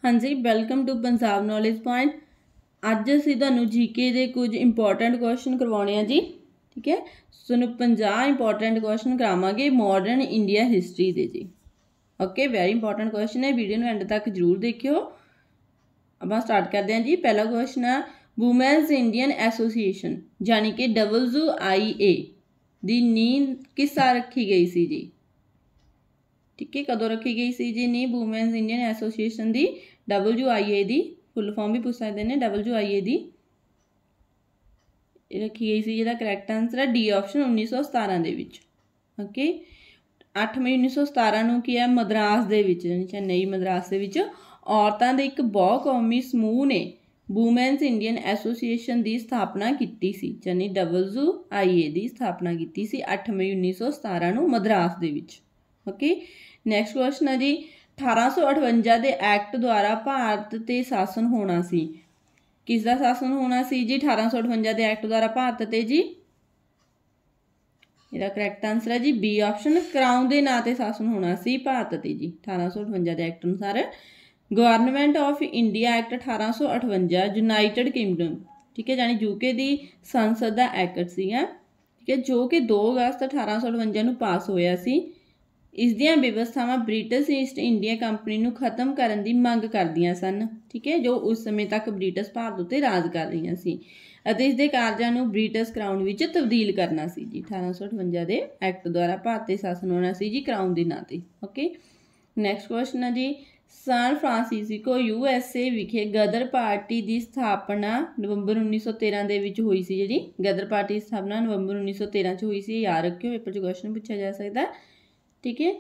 हाँ जी, welcome to Punjab knowledge point. अज असीं तुहानूं जीके दे कुछ इंपॉर्टेंट क्वेश्चन करवाने हैं जी। ठीक है, तुहानूं 50 इंपॉर्टेंट क्वेश्चन करावांगे मॉडर्न इंडिया हिस्टरी दे जी। ओके, वैरी इंपॉर्टेंट क्वेश्चन है, वीडियो नूं एंड तक जरूर देखियो। आपां स्टार्ट करते हैं जी। पहला क्वेश्चन है, वूमेन्स इंडियन एसोसीएशन यानी कि WIA दी नींह किस साल रखी गई सी जी। ठीक है, कदों रखी गई सी जी नींह वूमेन्स इंडियन एसोसीएशन दी। WIA दी फुल फॉर्म भी पूछ सकते हैं। WIA दी रखी गई सी, जिहदा करैक्ट आंसर है डी ऑप्शन 1917 दे विच। ओके, 8 मई 1917 नूं की है मद्रास दे विच, चेन्नई मद्रास दे विच औरतां दे एक बहु कौमी समूह ने वूमेन्स इंडियन एसोसीएशन की स्थापना की सी, यानी WIA की स्थापना की सी 8 मई 1917 नूं मद्रास दे विच। ओके, नैक्सट क्वेश्चन है जी, 1858 के एक्ट द्वारा भारत ते शासन होना सी। किसका शासन होना सी जी 1858 के एक्ट द्वारा भारत ते जी। इसका करैक्ट आंसर है जी बी ऑप्शन, क्राउन के नाँ से शासन होना सी भारत ते जी 1858 के एक्ट अनुसार। Government of India act 1858 United kingdom, ठीक है, यानी यूके की संसद का एक्ट सीगा, ठीक है, जो कि 2 अगस्त 1858 नूं पास होया सी। इस दियां व्यवस्थावां ब्रिटिश ईस्ट इंडिया कंपनी नूं खत्म करन दी मंग करदियां सन, ठीक है, जो उस समय तक ब्रिटिश भारत उत्ते राज कर रही सी, अते इस दे कारजां नूं ब्रिटिश क्राउन विच तब्दील करना सी जी। 1858 दे एक्ट द्वारा भारतीय शासन होना सी जी क्राउन दे नां ते। ओके, नैक्सट क्वेश्चन है जी, सैन फ्रांसिस्को USA विखे गदर पार्टी की स्थापना नवंबर 1913 दे विच हुई सी। जिहड़ी गदर पार्टी की स्थापना नवंबर 1913 च हुई सी, याद रखियो, पेपर च क्वेश्चन पूछा जा सकता है। ठीक है,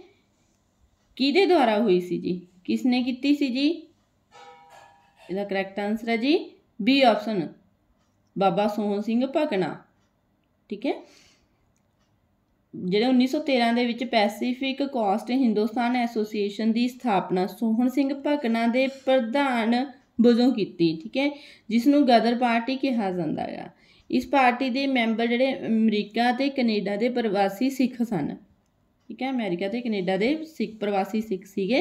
किहदे द्वारा हुई सी जी, किसने की सी जी। इसका करैक्ट आंसर है जी बी ऑप्शन, बाबा सोहन सिंह भकना। ठीक है, ਜਿਹੜੇ 1913 ਦੇ ਵਿੱਚ ਪੈਸੀਫਿਕ ਕੋਸਟ ਹਿੰਦੁਸਤਾਨ ਐਸੋਸੀਏਸ਼ਨ ਦੀ ਸਥਾਪਨਾ ਸੋਹਣ ਸਿੰਘ ਭਕਨਾ ਦੇ ਪ੍ਰਧਾਨ ਵਜੋਂ ਕੀਤੀ। ਠੀਕ ਹੈ, ਜਿਸ ਨੂੰ ਗਦਰ ਪਾਰਟੀ ਕਿਹਾ ਜਾਂਦਾ ਹੈ। ਇਸ ਪਾਰਟੀ ਦੇ ਮੈਂਬਰ ਜਿਹੜੇ ਅਮਰੀਕਾ ਤੇ ਕੈਨੇਡਾ ਦੇ ਪ੍ਰਵਾਸੀ ਸਿੱਖ ਸਨ। ठीक है, अमेरिका ते कनेडा दे सिख प्रवासी सिख सीगे।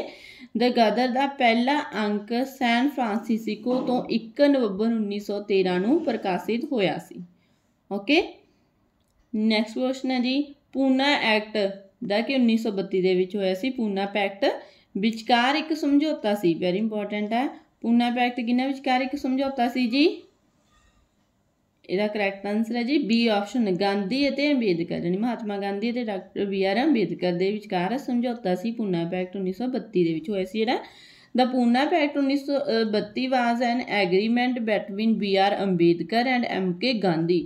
द गदर का पहला अंक सैन फ्रांसिस्को तो 1 नवंबर 1913 नूं प्रकाशित होया सी। ओके, नैक्सट क्वेश्चन है जी, पूना एक्ट दा कि 1932 दे विच होया सी। पूना पैक्ट विचकार एक समझौता सी, वेरी इंपॉर्टेंट है। पूना पैक्ट किन्ना विचकार एक समझौता सी जी। इसका करैक्ट आंसर है जी बी ऑप्शन, गांधी और अंबेडकर, यानी महात्मा गांधी और डॉक्टर BR अंबेडकर के विचकार समझौता सी पूना पैक्ट 1932 दे विच होया सी। जिहड़ा the Poona pact 1932 was an agreement between BR Ambedkar and MK Gandhi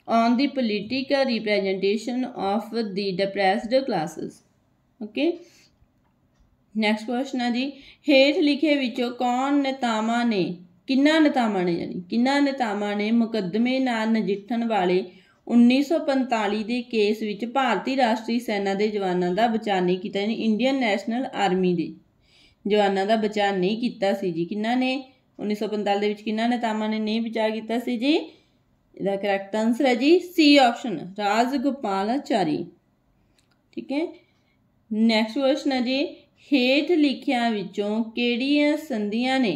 on the political representation of the depressed classes. Okay, next question है जी, हेठ लिखे विचों कौन नेतावां ने किन्ना नेतावां ने, यानी किन्ना नेतावां ने मुकदमे नाल नजिठण वाले 1945 के केस विच भारतीय राष्ट्रीय सेना के जवानों का बचाव नहीं किया, यानी इंडियन नैशनल आर्मी के जवानों का बचाव नहीं किया सी जी। किन्ना ने 1945 के विच किन्ना नेतावां ने नहीं बचाव किया सी जी। इसका करैक्ट आंसर है जी सी ऑप्शन, राजगोपालाचारी। ठीक है, नैक्सट क्वेश्चन है जी, हेठ लिखियां विचों किहड़ियां संधियां ने,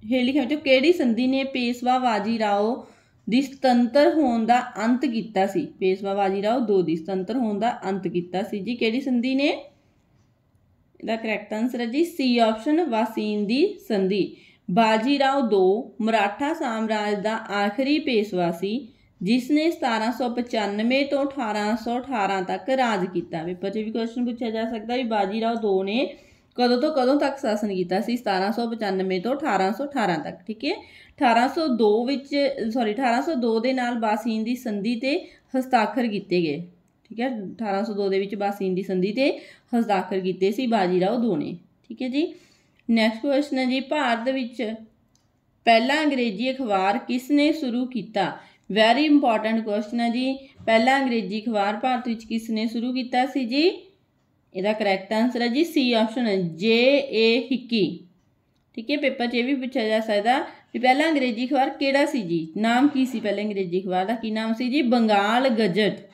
हेठ लिखियां विचों किहड़ी संधि ने पेशवा बाजीराव दी सुतंत्र होने का अंत किया सी। पेशवा बाजीराव 2 दी सुतंत्र होने का अंत किया सी जी, किहड़ी संधि ने। इसका करैक्ट आंसर है जी सी ऑप्शन, वासीन दी संधि। बाजीराव 2 मराठा साम्राज्य का आखिरी पेशवा सी, जिसने 1795 तो 1818 तक राज किया। पेपर च भी क्वेश्चन पूछा जा सकता है, बाजीराव 2 ने कदों तो कदों तक शासन किया सी, 1795 तो 1818 तक। ठीक है, 1802 ਦੇ ਨਾਲ ਬਾਸੀਨ ਦੀ ਸੰਧੀ ਤੇ ਹਸਤਾਖਰ ਕੀਤੇ ਗਏ। ठीक है, 1802 ਦੇ ਵਿੱਚ ਬਾਸੀਨ ਦੀ ਸੰਧੀ ਤੇ ਹਸਤਾਖਰ ਕੀਤੇ ਸੀ ਬਾਜੀਰਾਓ 2 ਨੇ। ठीक है जी, नैक्सट क्वेश्चन है जी, भारत विच पहला अंग्रेजी अखबार किसने शुरू किया। वैरी इंपॉर्टेंट क्वेश्चन है जी, पहला अंग्रेजी अखबार भारत विच किसने शुरू किया सी जी। इसका करैक्ट आंसर है जी सी ऑप्शन, J.A. हिक्की। ठीक है, पेपर च भी पूछा जा सकता भी पहला अंग्रेजी अखबार किहड़ा सी जी, नाम की सी पहले अंग्रेजी अखबार का, की नाम सी जी, बंगाल गजट।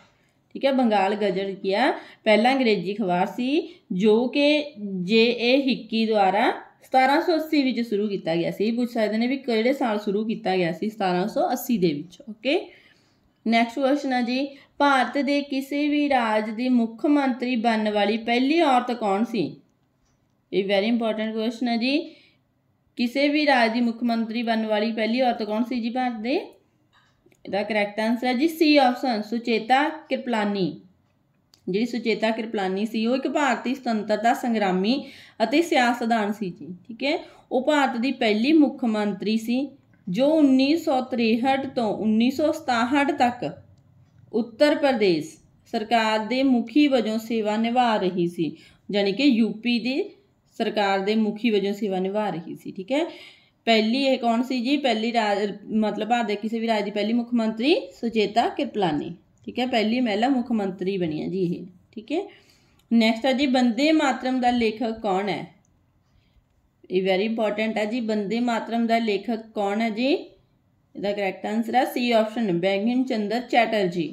ठीक है, बंगाल गजट किया पहला अंग्रेजी अखबार सी, जो कि J.A. हिक्की द्वारा 1780 ਵਿੱਚ ਸ਼ੁਰੂ ਕੀਤਾ ਗਿਆ ਸੀ। ਪੁੱਛ ਸਕਦੇ ਨੇ ਵੀ ਕਿਹੜੇ ਸਾਲ ਸ਼ੁਰੂ ਕੀਤਾ ਗਿਆ ਸੀ, 1780 ਦੇ ਵਿੱਚ। ਓਕੇ, ਨੈਕਸਟ ਕੁਐਸਚਨ ਹੈ ਜੀ, ਭਾਰਤ ਦੇ ਕਿਸੇ ਵੀ ਰਾਜ ਦੀ ਮੁੱਖ ਮੰਤਰੀ ਬਣਨ ਵਾਲੀ ਪਹਿਲੀ ਔਰਤ ਕੌਣ ਸੀ? ਇਹ ਵੈਰੀ ਇੰਪੋਰਟੈਂਟ ਕੁਐਸਚਨ ਹੈ ਜੀ। ਕਿਸੇ ਵੀ ਰਾਜ ਦੀ ਮੁੱਖ ਮੰਤਰੀ ਬਣਨ ਵਾਲੀ ਪਹਿਲੀ ਔਰਤ ਕੌਣ ਸੀ ਜੀ ਭਾਰਤ ਦੇ? ਇਹਦਾ ਕਰੈਕਟ ਆਂਸਰ ਹੈ ਜੀ ਸੀ ਆਪਸ਼ਨ, ਸੁਚੇਤਾ ਕਿਰਪਲਾਨੀ। ਜਿਹੜੀ ਸੁਚੇਤਾ ਕਿਰਪਲਾਨੀ ਸੀ ਉਹ ਇੱਕ ਭਾਰਤੀ ਸੁਤੰਤਰਤਾ ਸੰਗਰਾਮੀ ਅਤੇ ਸਿਆਸਤਦਾਨ ਸੀ ਜੀ। ਠੀਕ ਹੈ, ਉਹ ਭਾਰਤ ਦੀ ਪਹਿਲੀ ਮੁੱਖ ਮੰਤਰੀ ਸੀ ਜੋ 1963 ਤੋਂ 1967 ਤੱਕ ਉੱਤਰ ਪ੍ਰਦੇਸ਼ ਸਰਕਾਰ ਦੇ ਮੁਖੀ ਵਜੋਂ ਸੇਵਾ ਨਿਭਾ ਰਹੀ ਸੀ, ਜਾਣੀ ਕਿ ਯੂਪੀ ਦੀ ਸਰਕਾਰ ਦੇ ਮੁਖੀ ਵਜੋਂ ਸੇਵਾ ਨਿਭਾ ਰਹੀ ਸੀ। ਠੀਕ ਹੈ, ਪਹਿਲੀ ਇਹ ਕੌਣ ਸੀ ਜੀ? ਪਹਿਲੀ ਰਾਜ ਮਤਲਬ ਭਾਰਤ ਦੇ ਕਿਸੇ ਵੀ ਰਾਜ ਦੀ ਪਹਿਲੀ ਮੁੱਖ ਮੰਤਰੀ ਸੁਚੇਤਾ ਕਿਰਪਲਾਨੀ। ठीक है, पहली महिला मुख्यमंत्री बनी है जी ये। ठीक है, नैक्सट है जी, वंदे मातरम का लेखक कौन है? ये वेरी इंपॉर्टेंट है जी। वंदे मातरम का लेखक कौन है जी? इसका करैक्ट आंसर है सी ऑप्शन, बैंकिम चंद्र चैटर्जी।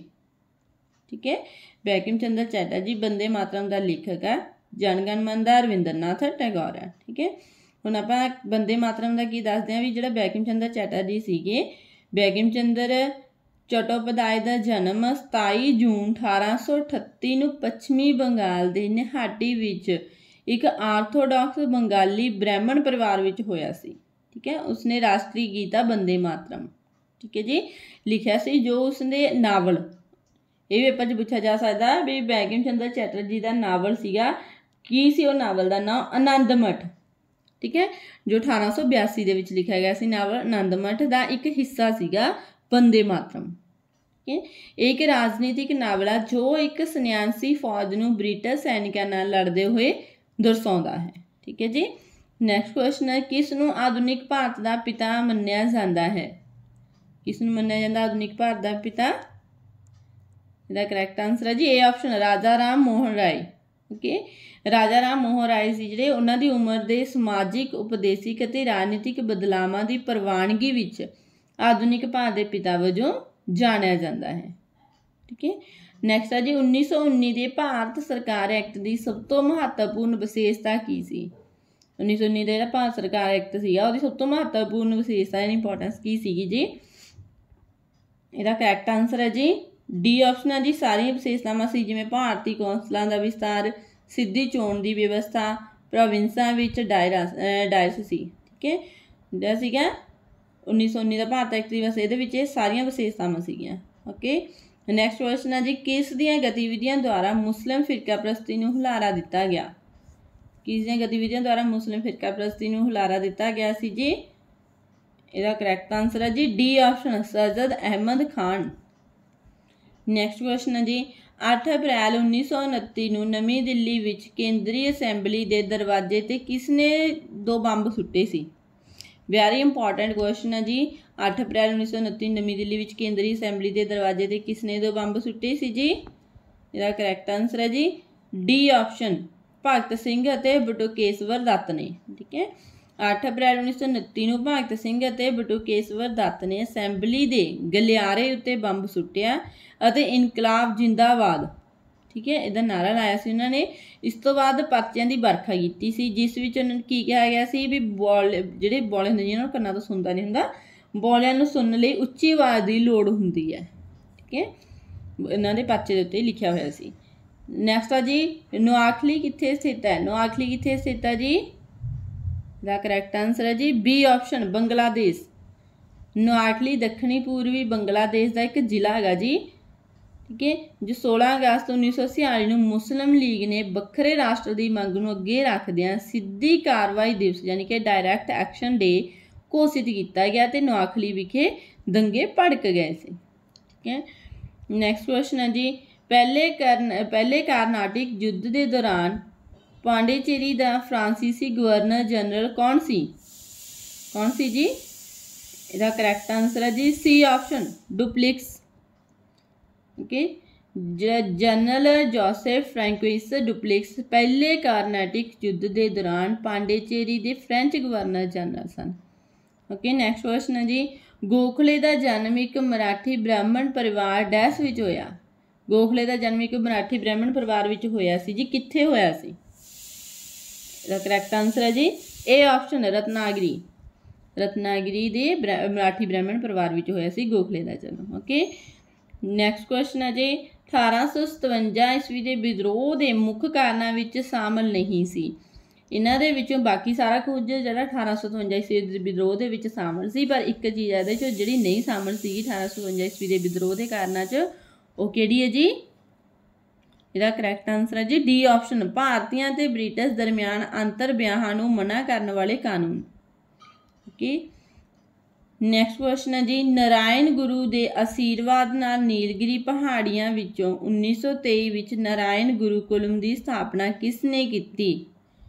ठीक है, बैंकिम चंद्र चैटर्जी वंदे मातरम का लेखक है। जनगण मन का रविंद्रनाथ टैगोर है। ठीक है, हुण आपां वंदे मातरम का की दसदे हां भी जिहड़ा बैंकिम चंद्र चैटर्जी सीगे, बैंकिम चंद्र चट्टोपाध्याय का जन्म 27 जून 1838 ਨੂੰ ਪੱਛਮੀ ਬੰਗਾਲ ਦੇ ਨਿਹਾਟੀ ਵਿੱਚ ਇੱਕ ਆਰਥੋਡਾਕਸ ਬੰਗਾਲੀ ਬ੍ਰਾਹਮਣ ਪਰਿਵਾਰ ਵਿੱਚ ਹੋਇਆ ਸੀ। ਠੀਕ ਹੈ, ਉਸਨੇ ਰਾਸ਼ਟਰੀ ਗੀਤ ਵੰਦੇ ਮਾਤਰਮ, ਠੀਕ ਹੈ ਜੀ, ਲਿਖਿਆ ਸੀ, ਜੋ ਉਸਦੇ ਨਾਵਲ, ਇਹ ਵੀ ਪੇਪਰ 'ਚ ਪੁੱਛਿਆ ਜਾ ਸਕਦਾ ਵੀ ਬੈਂਕਿਮ ਚੰਦਰ ਚੈਟਰਜੀ ਦਾ ਨਾਵਲ ਸੀਗਾ, ਕੀ ਸੀ ਉਹ ਨਾਵਲ ਦਾ ਨਾਮ? ਆਨੰਦ ਮਠ। ਠੀਕ ਹੈ, ਜੋ 1882 ਦੇ ਵਿੱਚ ਲਿਖਿਆ ਗਿਆ ਸੀ ਨਾਵਲ ਆਨੰਦ ਮਠ ਦਾ ਇੱਕ ਹਿੱਸਾ ਸੀਗਾ वंदे मातरम। एक राजनीतिक नावल है जो एक सन्यासी फौज नूं ब्रिटिश सैनिकों नाल लड़ते हुए दर्शाता है। ठीक है जी, नैक्सट क्वेश्चन है, किस नूं आधुनिक भारत का पिता मन्निया जाता है? किस नूं मन्निया जाता आधुनिक भारत का पिता? इसका करैक्ट आंसर है जी A option, Raja Ram Mohan Roy. Okay, Raja Ram Mohan Roy सी जिहड़े उन्हां दी उमर दे समाजिक उपदेशिक अते राजनीतिक बदलावां दी प्रवानगी विच आधुनिक भारत के पिता वजों जानिया जाता है। ठीक है, नैक्सट है जी, 1919 के भारत सरकार एक्ट की सब तो महत्वपूर्ण विशेषता की सी? 1919 का जिहड़ा भारत सरकार एक्ट सीगा उहदी सब तो महत्वपूर्ण विशेषता इंपोर्टेंस की सीगी जी? इसका करैक्ट आंसर है जी डी ऑप्शन है जी, सारिया विशेषतावां सी, जिवें भारतीय कौंसलों का विस्तार, सीधी चोण की व्यवस्था, प्रोविंसां विच डायरस सी। ठीक है, जिहड़ा सीगा 1919 का भारत एक्ट की, बस ये सारिया विशेषतावां सीगियां। ओके, नैक्सट क्वेश्चन है जी, किस दियां गतिविधियों द्वारा मुस्लिम फिरका प्रस्ती नूं हुलारा दिता गया? किस दियां गतिविधियों द्वारा मुस्लिम फिरका प्रस्ती नूं हुलारा दिता गया सी जी? इसका करैक्ट आंसर है जी D option, Sajjad Ahmad Khan. Next question है जी, 8 अप्रैल 1929 नूं नवी दिल्ली विच केंद्रीय असैंबली के दरवाजे ते किसने 2 बंब सुट्टे सी? वेरी इंपॉर्टेंट क्वेश्चन है जी। 8 अप्रैल 1929 नवी दिल्ली विच केंद्रीय असैंबली के दरवाजे ते किसने 2 बंब सुट्टे सी जी? इसका करैक्ट आंसर है जी डी ऑप्शन, भगत सिंह अते बटुकेश्वर दत्त ने। ठीक है, 8 अप्रैल 1929 नूं भगत सिंह अते बटुकेश्वर दत्त ने असैंबली के गलियारे उत्ते बंब सुट्टिया अते इनकलाब जिंदाबाद, ठीक है, इहदा नारा लाया सी उन्होंने। इस तो बाद पर्चियां की बरखा की सी, जिस विच की कहा गया सी भी बॉल जिहड़े बॉले हुंदे जिन्हां नूं कन्नां तों सुणदा नहीं हुंदा, बॉलियां नूं सुणन लई उच्ची आवाज़ की लोड़ हुंदी है। ठीक है, इन्हां दे पर्चे दे उत्ते लिखिया होया सी। नैक्सट है जी, नोआखली कित्थे स्थित है? नोआखली कित्थे स्थित है जी? दा करैक्ट आंसर है जी बी ऑप्शन, बंगलादेश। नोआखली दक्षिणी पूर्वी बंगलादेश का एक जिला है जी। ठीक है, जो 16 अगस्त 1946 मुस्लिम लीग ने वक्रे राष्ट्र की मंग नूं अगे रखदियां सीधी कार्रवाई दिवस यानी कि डायरैक्ट एक्शन डे घोषित किया गया तो नोआखली विखे दंगे भड़क गए थे। ठीक है, नैक्सट क्वेश्चन है जी, पहले कारनाटिक युद्ध के दौरान पांडिचेरी का फ्रांसीसी गवर्नर जनरल कौन सी? कौन सी जी? इसका करैक्ट आंसर है जी C option, Dupleix. Okay, general Joseph Francois Dupleix पहले कारनाटिक युद्ध के दौरान पांडिचेरी के फ्रेंच गवर्नर जनरल सन। ओके, नैक्सट क्वेश्चन है जी, गोखले का जन्म एक मराठी ब्राह्मण परिवार डैश विच होया? गोखले का जन्म एक मराठी ब्राह्मण परिवार विच होया सी जी, कित्थे होया सी? इसका करैक्ट आंसर है जी ए ऑप्शन रत्नागिरी ਦੇ ਮਰਾਠੀ ਬ੍ਰਾਹਮਣ ਪਰਿਵਾਰ ਵਿੱਚ ਹੋਇਆ ਸੀ ਗੋਖਲੇ ਦਾ ਜਨਮ। ਓਕੇ, ਨੈਕਸਟ ਕੁਐਸਚਨ ਹੈ ਜੀ 1857 ਈਸਵੀ ਦੇ ਵਿਦਰੋਹ ਦੇ ਮੁੱਖ ਕਾਰਨਾਂ ਵਿੱਚ ਸ਼ਾਮਲ ਨਹੀਂ ਸੀ। ਇਹਨਾਂ ਦੇ ਵਿੱਚੋਂ ਬਾਕੀ ਸਾਰਾ ਕੁਝ ਜਿਹੜਾ 1857 ਈਸਵੀ ਦੇ ਵਿਦਰੋਹ ਦੇ ਵਿੱਚ ਸ਼ਾਮਲ ਸੀ, ਪਰ ਇੱਕ ਚੀਜ਼ ਇਹਦੇ 'ਚ ਜਿਹੜੀ ਨਹੀਂ ਸ਼ਾਮਲ ਸੀਗੀ 1857 ਈਸਵੀ ਦੇ ਵਿਦਰੋਹ ਦੇ ਕਾਰਨਾਂ 'ਚ, ਉਹ ਕਿਹੜੀ ਹੈ ਜੀ? ਇਹਦਾ ਕਰੈਕਟ ਆਂਸਰ ਹੈ ਜੀ ਡੀ ਆਪਸ਼ਨ, ਭਾਰਤੀਆਂ ਤੇ ਬ੍ਰਿਟਿਸ਼ ਦਰਮਿਆਨ ਅੰਤਰ ਵਿਆਹਾਂ ਨੂੰ ਮਨਾ ਕਰਨ ਵਾਲੇ ਕਾਨੂੰਨ। ਓਕੇ, ਨੈਕਸਟ ਕੁਐਸਚਨ ਹੈ ਜੀ ਨਾਰਾਇਣ ਗੁਰੂ ਦੇ ਆਸ਼ੀਰਵਾਦ ਨਾਲ ਨੀਲਗਿਰੀ ਪਹਾੜੀਆਂ ਵਿੱਚੋਂ 1923 ਵਿੱਚ ਨਾਰਾਇਣ ਗੁਰੂਕੁਲਮ ਦੀ ਸਥਾਪਨਾ ਕਿਸਨੇ ਕੀਤੀ?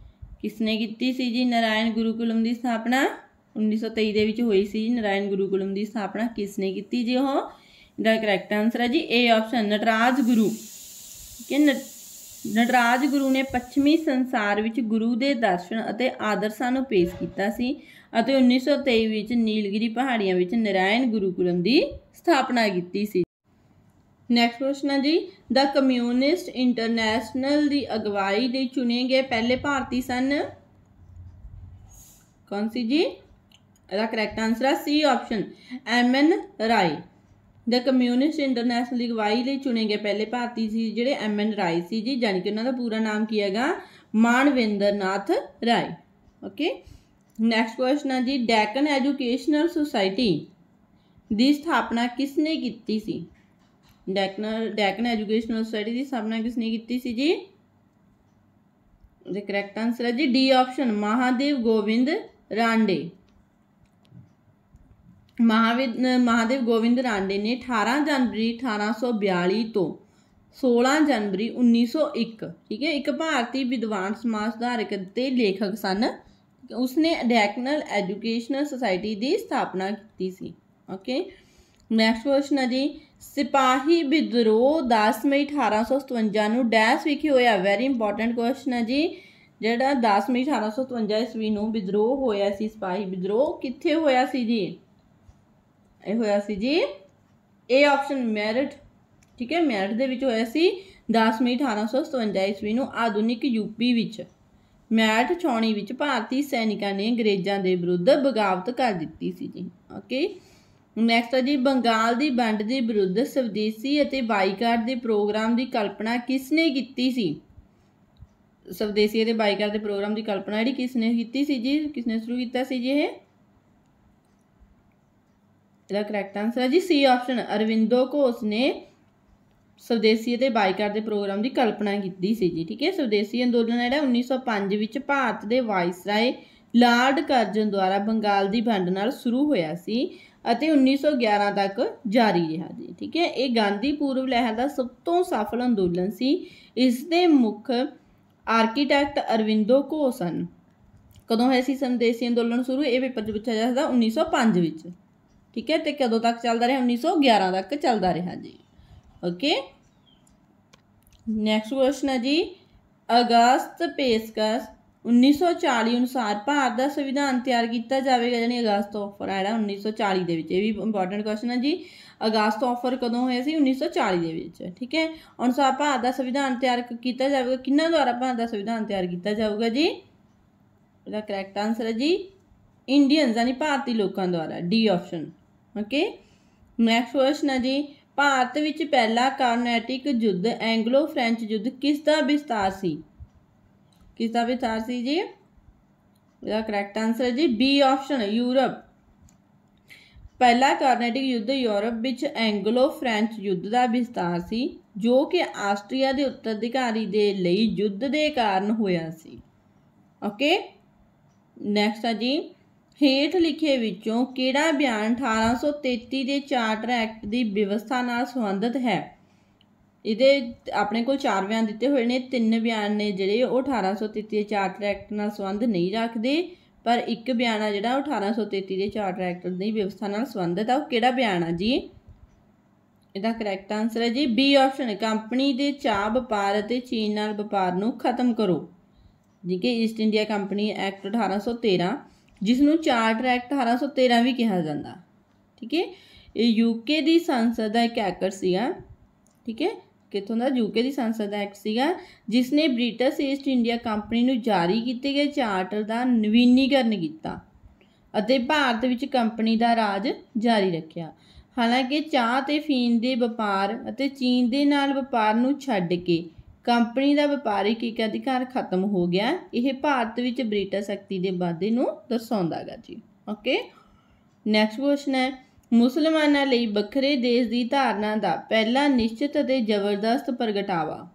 ਕਿਸਨੇ ਕੀਤੀ ਸੀ ਜੀ ਨਾਰਾਇਣ ਗੁਰੂਕੁਲਮ ਦੀ ਸਥਾਪਨਾ? 1923 ਦੇ ਵਿੱਚ ਹੋਈ ਸੀ ਨਾਰਾਇਣ ਗੁਰੂਕੁਲਮ ਦੀ ਸਥਾਪਨਾ ਕਿਸਨੇ ਕੀਤੀ ਜੀ? ਉਹ ਇਹਦਾ ਕਰੈਕਟ ਆਂਸਰ ਹੈ ਜੀ ਏ ਆਪਸ਼ਨ, ਨਟਰਾਜ ਗੁਰੂ। ਠੀਕ ਹੈ, ਨਟਰਾਜ ਗੁਰੂ ਨੇ ਪੱਛਮੀ ਸੰਸਾਰ ਵਿੱਚ ਗੁਰੂ ਦੇ ਦਰਸ਼ਨ ਅਤੇ ਆਦਰਸ਼ਾਂ ਨੂੰ ਪੇਸ਼ ਕੀਤਾ ਸੀ ਅਤੇ 1923 ਵਿੱਚ ਨੀਲਗਿਰੀ ਪਹਾੜੀਆਂ ਵਿੱਚ ਨਾਰਾਇਣ ਗੁਰੂਕੁਲਮ ਦੀ ਸਥਾਪਨਾ ਕੀਤੀ ਸੀ। ਨੈਕਸਟ ਕੁਐਸਚਨ ਹੈ ਜੀ ਦ ਕਮਿਊਨਿਸਟ ਇੰਟਰਨੈਸ਼ਨਲ ਦੀ ਅਗਵਾਈ ਲਈ ਚੁਣੇ ਗਏ ਪਹਿਲੇ ਭਾਰਤੀ ਸਨ? ਕੌਣ ਸੀ ਜੀ? ਇਹਦਾ ਕਰੈਕਟ ਆਂਸਰ ਹੈ ਸੀ ਆਪਸ਼ਨ, MN ਰਾਏ। ਦ ਕਮਿਊਨਿਸਟ ਇੰਟਰਨੈਸ਼ਨਲ ਦੀ ਅਗਵਾਈ ਲਈ ਚੁਣੇ ਗਏ ਪਹਿਲੇ ਭਾਰਤੀ ਸੀ ਜਿਹੜੇ MN ਰਾਏ ਸੀ ਜੀ, ਜਾਣੀ ਕਿ ਉਹਨਾਂ ਦਾ ਪੂਰਾ ਨਾਮ ਕੀ ਹੈਗਾ? ਮਾਨਵੇਂਦਰ ਨਾਥ ਰਾਏ। ਓਕੇ, ਨੈਕਸਟ ਕੁਐਸਚਨ ਹੈ ਜੀ ਡੈਕਨ ਐਜੂਕੇਸ਼ਨਲ ਸੁਸਾਇਟੀ ਦੀ ਸਥਾਪਨਾ ਕਿਸਨੇ ਕੀਤੀ ਸੀ? ਡੈਕਨ ਐਜੂਕੇਸ਼ਨਲ ਸੁਸਾਇਟੀ ਦੀ ਸਥਾਪਨਾ ਕਿਸਨੇ ਕੀਤੀ ਸੀ ਜੀ? ਉਹਦਾ ਕਰੈਕਟ ਆਂਸਰ ਹੈ ਜੀ ਡੀ ਆਪਸ਼ਨ, ਮਹਾਦੇਵ ਗੋਵਿੰਦ ਰਾਂਡੇ। ਮਹਾਦੇਵ ਗੋਵਿੰਦ ਰਾਂਡੇ ਨੇ 18 ਜਨਵਰੀ 1842 ਤੋਂ 16 ਜਨਵਰੀ 1901, ਠੀਕ ਹੈ, ਇੱਕ ਭਾਰਤੀ ਵਿਦਵਾਨ, ਸਮਾਜ ਸੁਧਾਰਕ ਤੇ ਲੇਖਕ ਸਨ। ਉਸਨੇ ਡੈਕਨਲ ਐਜੂਕੇਸ਼ਨਲ ਸੁਸਾਇਟੀ ਦੀ ਸਥਾਪਨਾ ਕੀਤੀ ਸੀ। ਓਕੇ, ਨੈਕਸਟ ਕੁਐਸਚਨ ਹੈ ਜੀ ਸਿਪਾਹੀ ਵਿਦਰੋਹ 10 ਮਈ 1857 ਨੂੰ ਡੈਸ਼ ਵਿਖੇ ਹੋਇਆ? ਵੈਰੀ ਇੰਪੋਰਟੈਂਟ ਕੁਐਸਚਨ ਹੈ ਜੀ। ਜਿਹੜਾ 10 ਮਈ 1857 ਈਸਵੀ ਨੂੰ ਵਿਦਰੋਹ ਹੋਇਆ ਸੀ, ਸਿਪਾਹੀ ਵਿਦਰੋਹ, ਕਿੱਥੇ ਹੋਇਆ ਸੀ ਜੀ? ਇਹ ਹੋਇਆ ਸੀ ਜੀ ਇਹ ਆਪਸ਼ਨ ਮੈਰਠ। ਠੀਕ ਹੈ, ਮੈਰਠ ਦੇ ਵਿੱਚ ਹੋਇਆ ਸੀ 10 ਮਈ 1857 ਈਸਵੀ ਨੂੰ ਆਧੁਨਿਕ ਯੂਪੀ ਵਿੱਚ। ਮੈਰਠ ਛਾਉਣੀ ਵਿੱਚ ਭਾਰਤੀ ਸੈਨਿਕਾਂ ਨੇ ਅੰਗਰੇਜ਼ਾਂ ਦੇ ਵਿਰੁੱਧ ਬਗਾਵਤ ਕਰ ਦਿੱਤੀ ਸੀ ਜੀ। ਓਕੇ, ਨੈਕਸਟ ਹੈ ਜੀ ਬੰਗਾਲ ਦੀ ਵੰਡ ਦੇ ਵਿਰੁੱਧ ਸਵਦੇਸੀ ਅਤੇ ਬਾਈਕਾਟ ਦੇ ਪ੍ਰੋਗਰਾਮ ਦੀ ਕਲਪਨਾ ਕਿਸਨੇ ਕੀਤੀ ਸੀ? ਸਵਦੇਸੀ ਅਤੇ ਬਾਈਕਾਟ ਦੇ ਪ੍ਰੋਗਰਾਮ ਦੀ ਕਲਪਨਾ ਜਿਹੜੀ ਕਿਸਨੇ ਕੀਤੀ ਸੀ ਜੀ? ਕਿਸਨੇ ਸ਼ੁਰੂ ਕੀਤਾ ਸੀ ਜੀ ਇਹ? ਇਹਦਾ ਕਰੈਕਟ ਆਂਸਰ ਹੈ ਜੀ ਸੀ ਆਪਸ਼ਨ, ਅਰਵਿੰਦੋ ਘੋਸ਼ ਨੇ ਸਵਦੇਸੀ ਅਤੇ ਬਾਈਕਾਟ ਦੇ ਪ੍ਰੋਗਰਾਮ ਦੀ ਕਲਪਨਾ ਕੀਤੀ ਸੀ ਜੀ। ਠੀਕ ਹੈ, ਸਵਦੇਸੀ ਅੰਦੋਲਨ ਜਿਹੜਾ 1905 ਵਿੱਚ ਭਾਰਤ ਦੇ ਵਾਇਸਰਾਏ ਲਾਰਡ ਕਰਜ਼ਨ ਦੁਆਰਾ ਬੰਗਾਲ ਦੀ ਵੰਡ ਨਾਲ ਸ਼ੁਰੂ ਹੋਇਆ ਸੀ ਅਤੇ 1911 ਤੱਕ ਜਾਰੀ ਰਿਹਾ ਜੀ। ਠੀਕ ਹੈ, ਇਹ ਗਾਂਧੀ ਪੂਰਵ ਲਹਿਰ ਦਾ ਸਭ ਤੋਂ ਸਫਲ ਅੰਦੋਲਨ ਸੀ। ਇਸ ਦੇ ਮੁੱਖ ਆਰਕੀਟੈਕਟ ਅਰਵਿੰਦੋ ਘੋਸ਼ ਸਨ। ਕਦੋਂ ਹੋਇਆ ਸੀ ਸਵਦੇਸੀ ਅੰਦੋਲਨ ਸ਼ੁਰੂ? ਇਹ ਪੇਪਰ 'ਚ ਪੁੱਛਿਆ ਜਾ ਸਕਦਾ 1905 ਵਿੱਚ। ਠੀਕ ਹੈ, ਤੇ ਕਦੋਂ ਤੱਕ ਚੱਲਦਾ ਰਿਹਾ? 1911 ਤੱਕ ਚੱਲਦਾ ਰਿਹਾ ਜੀ। ਓਕੇ, ਨੈਕਸਟ ਕੁਐਸਚਨ ਹੈ ਜੀ ਅਗਸਤ ਪੇਸ਼ਕਸ਼ 1940 ਅਨੁਸਾਰ ਭਾਰਤ ਦਾ ਸੰਵਿਧਾਨ ਤਿਆਰ ਕੀਤਾ ਜਾਵੇਗਾ? ਜਾਨੀ ਅਗਸਤ ਆਫਰ ਹੈ ਜਿਹੜਾ 1940 ਦੇ ਵਿੱਚ। ਇਹ ਵੀ ਇੰਪੋਰਟੈਂਟ ਕੁਐਸਚਨ ਹੈ ਜੀ। ਅਗਸਤ ਆਫਰ ਕਦੋਂ ਹੋਇਆ ਸੀ? 1940 ਦੇ ਵਿੱਚ। ਠੀਕ ਹੈ, ਅਨੁਸਾਰ ਭਾਰਤ ਦਾ ਸੰਵਿਧਾਨ ਤਿਆਰ ਕੀਤਾ ਜਾਵੇਗਾ? ਕਿਹਨਾਂ ਦੁਆਰਾ ਭਾਰਤ ਦਾ ਸੰਵਿਧਾਨ ਤਿਆਰ ਕੀਤਾ ਜਾਊਗਾ ਜੀ? ਇਹਦਾ ਕਰੈਕਟ ਆਂਸਰ ਹੈ ਜੀ ਇੰਡੀਅਨਸ, ਯਾਨੀ ਭਾਰਤੀ ਲੋਕਾਂ ਦੁਆਰਾ, D option. Okay, next question ਹੈ ਜੀ ਭਾਰਤ ਵਿੱਚ ਪਹਿਲਾ ਕਾਰਨੈਟਿਕ ਯੁੱਧ ਐਂਗਲੋ ਫ੍ਰੈਂਚ ਯੁੱਧ ਕਿਸ ਦਾ ਵਿਸਤਾਰ ਸੀ? ਕਿਸ ਦਾ ਵਿਸਤਾਰ ਸੀ ਜੀ? ਇਹਦਾ ਕਰੈਕਟ ਆਂਸਰ ਹੈ ਜੀ ਬੀ ਆਪਸ਼ਨ, ਯੂਰਪ। ਪਹਿਲਾ ਕਾਰਨੈਟਿਕ ਯੁੱਧ ਯੂਰਪ ਵਿੱਚ ਐਂਗਲੋ ਫ੍ਰੈਂਚ ਯੁੱਧ ਦਾ ਵਿਸਤਾਰ ਸੀ, ਜੋ ਕਿ ਆਸਟਰੀਆ ਦੇ ਉੱਤਰਾਧਿਕਾਰੀ ਦੇ ਲਈ ਯੁੱਧ ਦੇ ਕਾਰਨ ਹੋਇਆ ਸੀ। ਓਕੇ, ਨੈਕਸਟ ਹੈ ਜੀ ਹੇਠ ਲਿਖੇ ਵਿੱਚੋਂ ਕਿਹੜਾ ਬਿਆਨ 1833 ਦੇ ਚਾਰਟਰ ਐਕਟ ਦੀ ਵਿਵਸਥਾ ਨਾਲ ਸੰਬੰਧਿਤ ਹੈ? ਇਹਦੇ ਆਪਣੇ ਕੋਲ 4 ਬਿਆਨ ਦਿੱਤੇ ਹੋਏ ਨੇ। 3 ਬਿਆਨ ਨੇ ਜਿਹੜੇ ਉਹ 1833 ਦੇ ਚਾਰਟਰ ਐਕਟ ਨਾਲ ਸੰਬੰਧ ਨਹੀਂ ਰੱਖਦੇ, ਪਰ ਇੱਕ ਬਿਆਨ ਆ ਜਿਹੜਾ ਉਹ 1833 ਦੇ ਚਾਰਟਰ ਐਕਟ ਦੀ ਵਿਵਸਥਾ ਨਾਲ ਸੰਬੰਧਿਤ ਆ। ਉਹ ਕਿਹੜਾ ਬਿਆਨ ਆ ਜੀ? ਇਹਦਾ ਕਰੈਕਟ ਆਂਸਰ ਹੈ ਜੀ ਬੀ ਆਪਸ਼ਨ, ਕੰਪਨੀ ਦੇ ਚਾਹ ਵਪਾਰ ਅਤੇ ਚੀਨ ਨਾਲ ਵਪਾਰ ਨੂੰ ਖਤਮ ਕਰੋ। ਜੀ ਕਿ ਈਸਟ ਇੰਡੀਆ ਕੰਪਨੀ ਐਕਟ 1813, ਜਿਸ ਨੂੰ ਚਾਰਟਰ ਐਕਟ 1813 ਵੀ ਕਿਹਾ ਜਾਂਦਾ। ਠੀਕ ਹੈ, ਇਹ ਯੂਕੇ ਦੀ ਸੰਸਦ ਦਾ ਇੱਕ ਐਕਟ ਸੀਗਾ। ਠੀਕ ਹੈ, ਕਿੱਥੋਂ ਦਾ ਯੂਕੇ ਦੀ ਸੰਸਦ ਦਾ ਐਕਟ ਸੀਗਾ ਜਿਸ ਨੇ ਬ੍ਰਿਟਿਸ਼ ਈਸਟ ਇੰਡੀਆ ਕੰਪਨੀ ਨੂੰ ਜਾਰੀ ਕੀਤੇ ਗਏ ਚਾਰਟਰ ਦਾ ਨਵੀਨੀਕਰਨ ਕੀਤਾ ਅਤੇ ਭਾਰਤ ਵਿੱਚ ਕੰਪਨੀ ਦਾ ਰਾਜ ਜਾਰੀ ਰੱਖਿਆ। ਹਾਲਾਂਕਿ ਚਾਹ ਤੇ ਫੀਮ ਦੇ ਵਪਾਰ ਅਤੇ ਚੀਨ ਦੇ ਨਾਲ ਵਪਾਰ ਨੂੰ ਛੱਡ ਕੇ ਕੰਪਨੀ ਦਾ ਵਪਾਰਿਕ ਏਕਾਧਿਕਾਰ ਖਤਮ ਹੋ ਗਿਆ। ਇਹ ਭਾਰਤ ਵਿੱਚ ਬ੍ਰਿਟਿਸ਼ ਸ਼ਕਤੀ ਦੇ ਵਾਧੇ ਨੂੰ ਦਰਸਾਉਂਦਾ ਗਾ ਜੀ। ਓਕੇ, ਨੈਕਸਟ ਕੁਐਸਚਨ ਹੈ ਮੁਸਲਮਾਨਾਂ ਲਈ ਵੱਖਰੇ ਦੇਸ਼ ਦੀ ਧਾਰਨਾ ਦਾ ਪਹਿਲਾ ਨਿਸ਼ਚਿਤ ਅਤੇ ਜ਼ਬਰਦਸਤ ਪ੍ਰਗਟਾਵਾ,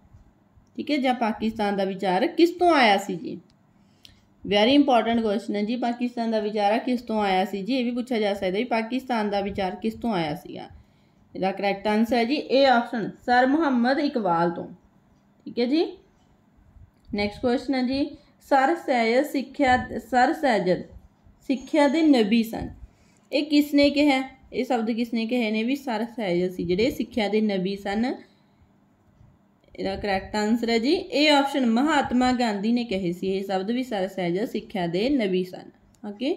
ਠੀਕ ਹੈ, ਜਾਂ ਪਾਕਿਸਤਾਨ ਦਾ ਵਿਚਾਰ ਕਿਸ ਤੋਂ ਆਇਆ ਸੀ ਜੀ। ਵੈਰੀ ਇੰਪੋਰਟੈਂਟ ਕੁਐਸਚਨ ਹੈ ਜੀ, ਪਾਕਿਸਤਾਨ ਦਾ ਵਿਚਾਰ ਕਿਸ ਤੋਂ ਆਇਆ ਸੀ ਜੀ। ਇਹ ਵੀ ਪੁੱਛਿਆ ਜਾ ਸਕਦਾ ਵੀ ਪਾਕਿਸਤਾਨ ਦਾ ਵਿਚਾਰ ਕਿਸ ਤੋਂ ਆਇਆ ਸੀਗਾ। ਇਹਦਾ ਕਰੈਕਟ ਆਨਸਰ ਹੈ ਜੀ ਇਹ ਆਪਸ਼ਨ ਸਰ ਮੁਹੰਮਦ ਇਕਬਾਲ ਤੋਂ, ਠੀਕ ਹੈ ਜੀ। ਨੈਕਸਟ ਕੁਐਸਚਨ ਹੈ ਜੀ ਸਰ ਸੈਯਦ ਸਿੱਖਿਆ ਦੇ ਨਬੀ ਸਨ। ਇਹ ਕਿਸ ਨੇ ਕਿਹਾ, ਇਹ ਸ਼ਬਦ ਕਿਸ ਨੇ ਕਹੇ ਨੇ ਵੀ ਸਰ ਸੈਯਦ ਸੀ ਜਿਹੜੇ ਸਿੱਖਿਆ ਦੇ ਨਬੀ ਸਨ। ਇਹਦਾ ਕਰੈਕਟ ਆਨਸਰ ਹੈ ਜੀ ਇਹ ਆਪਸ਼ਨ ਮਹਾਤਮਾ ਗਾਂਧੀ ਨੇ ਕਹੇ ਸੀ ਇਹ ਸ਼ਬਦ ਵੀ ਸਰ ਸੈਯਦ ਸਿੱਖਿਆ ਦੇ ਨਬੀ ਸਨ। ਓਕੇ,